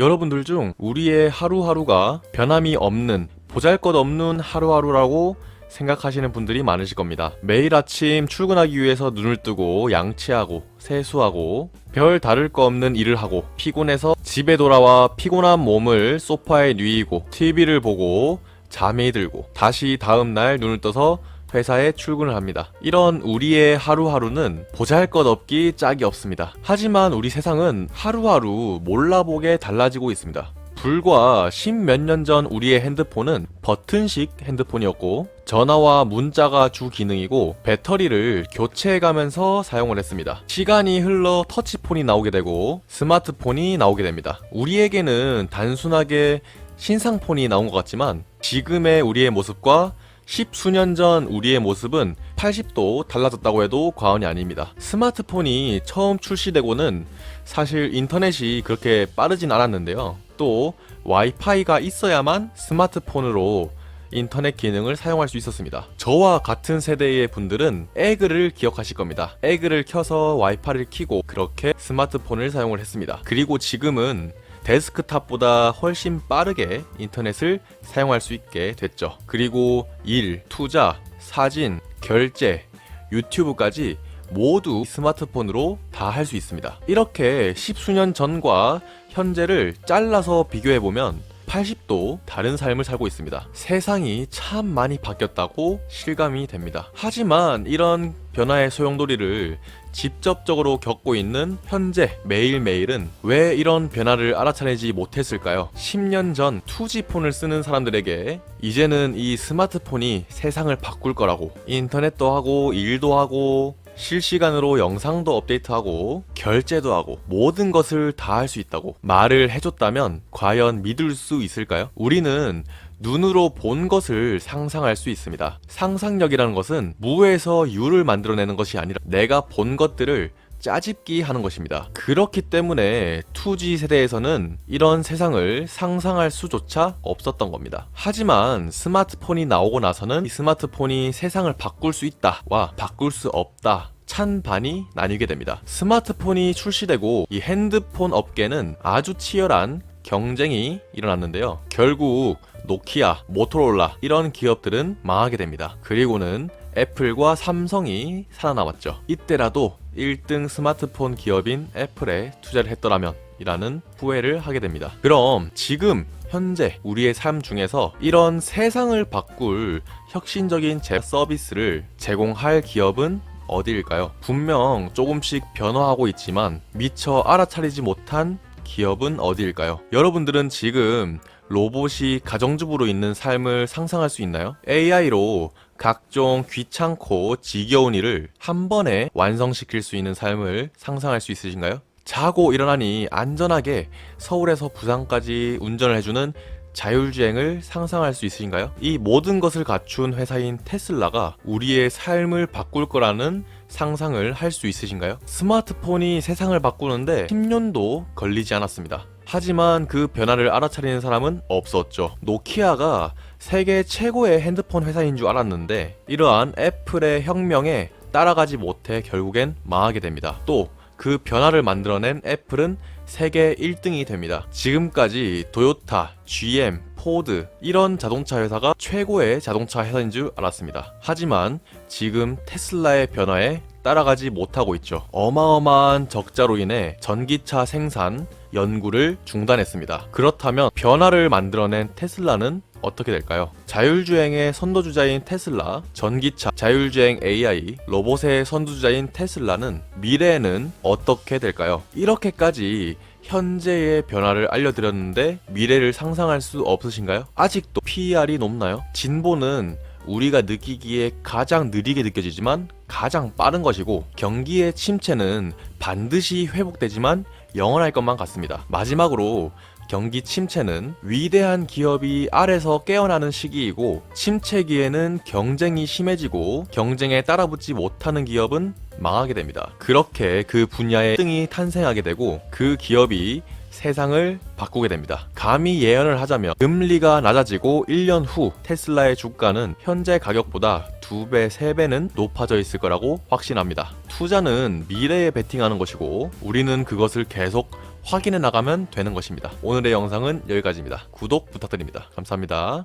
여러분들 중 우리의 하루하루가 변함이 없는 보잘것없는 하루하루라고 생각하시는 분들이 많으실 겁니다. 매일 아침 출근하기 위해서 눈을 뜨고 양치하고 세수하고 별 다를 거 없는 일을 하고 피곤해서 집에 돌아와 피곤한 몸을 소파에 누이고 TV를 보고 잠이 들고 다시 다음날 눈을 떠서 회사에 출근을 합니다. 이런 우리의 하루하루는 보잘것없기 짝이 없습니다. 하지만 우리 세상은 하루하루 몰라보게 달라지고 있습니다. 불과 10몇 년 전 우리의 핸드폰은 버튼식 핸드폰이었고 전화와 문자가 주 기능이고 배터리를 교체해가면서 사용을 했습니다. 시간이 흘러 터치폰이 나오게 되고 스마트폰이 나오게 됩니다. 우리에게는 단순하게 신상폰이 나온 것 같지만 지금의 우리의 모습과 10수년 전 우리의 모습은 80도 달라졌다고 해도 과언이 아닙니다. 스마트폰이 처음 출시되고는 사실 인터넷이 그렇게 빠르진 않았는데요. 또 와이파이가 있어야만 스마트폰으로 인터넷 기능을 사용할 수 있었습니다. 저와 같은 세대의 분들은 에그를 기억하실 겁니다. 에그를 켜서 와이파이를 켜고 그렇게 스마트폰을 사용을 했습니다. 그리고 지금은 데스크탑보다 훨씬 빠르게 인터넷을 사용할 수 있게 됐죠. 그리고 일, 투자, 사진, 결제, 유튜브까지 모두 스마트폰으로 다 할 수 있습니다. 이렇게 10수년 전과 현재를 잘라서 비교해보면 80도 다른 삶을 살고 있습니다. 세상이 참 많이 바뀌었다고 실감이 됩니다. 하지만 이런 변화의 소용돌이를 직접적으로 겪고 있는 현재 매일매일은 왜 이런 변화를 알아차리지 못했을까요? 10년 전 2G폰을 쓰는 사람들에게 이제는 이 스마트폰이 세상을 바꿀 거라고 인터넷도 하고 일도 하고 실시간으로 영상도 업데이트하고 결제도 하고 모든 것을 다 할 수 있다고 말을 해줬다면 과연 믿을 수 있을까요? 우리는 눈으로 본 것을 상상할 수 있습니다. 상상력이라는 것은 무에서 유를 만들어내는 것이 아니라 내가 본 것들을 짜집기 하는 것입니다. 그렇기 때문에 2G 세대에서는 이런 세상을 상상할 수조차 없었던 겁니다. 하지만 스마트폰이 나오고 나서는 이 스마트폰이 세상을 바꿀 수 있다와 바꿀 수 없다 찬반이 나뉘게 됩니다. 스마트폰이 출시되고 이 핸드폰 업계는 아주 치열한 경쟁이 일어났는데요. 결국 노키아, 모토로라 이런 기업들은 망하게 됩니다. 그리고는 애플과 삼성이 살아남았죠. 이때라도 1등 스마트폰 기업인 애플에 투자를 했더라면 이라는 후회를 하게 됩니다. 그럼 지금 현재 우리의 삶 중에서 이런 세상을 바꿀 혁신적인 서비스를 제공할 기업은 어디일까요? 분명 조금씩 변화하고 있지만 미처 알아차리지 못한 기업은 어디일까요? 여러분들은 지금 로봇이 가정주부로 있는 삶을 상상할 수 있나요? AI로 각종 귀찮고 지겨운 일을 한 번에 완성시킬 수 있는 삶을 상상할 수 있으신가요? 자고 일어나니 안전하게 서울에서 부산까지 운전을 해주는 자율주행을 상상할 수 있으신가요? 이 모든 것을 갖춘 회사인 테슬라가 우리의 삶을 바꿀 거라는 상상을 할 수 있으신가요? 스마트폰이 세상을 바꾸는데 10년도 걸리지 않았습니다. 하지만 그 변화를 알아차리는 사람은 없었죠. 노키아가 세계 최고의 핸드폰 회사인 줄 알았는데 이러한 애플의 혁명에 따라가지 못해 결국엔 망하게 됩니다. 또 그 변화를 만들어낸 애플은 세계 1등이 됩니다. 지금까지 도요타, GM, 포드 이런 자동차 회사가 최고의 자동차 회사인 줄 알았습니다. 하지만 지금 테슬라의 변화에 따라가지 못하고 있죠. 어마어마한 적자로 인해 전기차 생산, 연구를 중단했습니다. 그렇다면 변화를 만들어낸 테슬라는 어떻게 될까요? 자율주행의 선도주자인 테슬라, 전기차, 자율주행 AI, 로봇의 선두주자인 테슬라는 미래에는 어떻게 될까요? 이렇게까지 현재의 변화를 알려드렸는데 미래를 상상할 수 없으신가요? 아직도 PER이 높나요? 진보는 우리가 느끼기에 가장 느리게 느껴지지만 가장 빠른 것이고 경기의 침체는 반드시 회복되지만 영원할 것만 같습니다. 마지막으로 경기 침체는 위대한 기업이 알에서 깨어나는 시기이고 침체기에는 경쟁이 심해지고 경쟁에 따라붙지 못하는 기업은 망하게 됩니다. 그렇게 그 분야의 1등이 탄생하게 되고 그 기업이 세상을 바꾸게 됩니다. 감히 예언을 하자면 금리가 낮아지고 1년 후 테슬라의 주가는 현재 가격보다 2배, 3배는 높아져 있을 거라고 확신합니다. 투자는 미래에 베팅하는 것이고 우리는 그것을 계속 확인해 나가면 되는 것입니다. 오늘의 영상은 여기까지입니다. 구독 부탁드립니다. 감사합니다.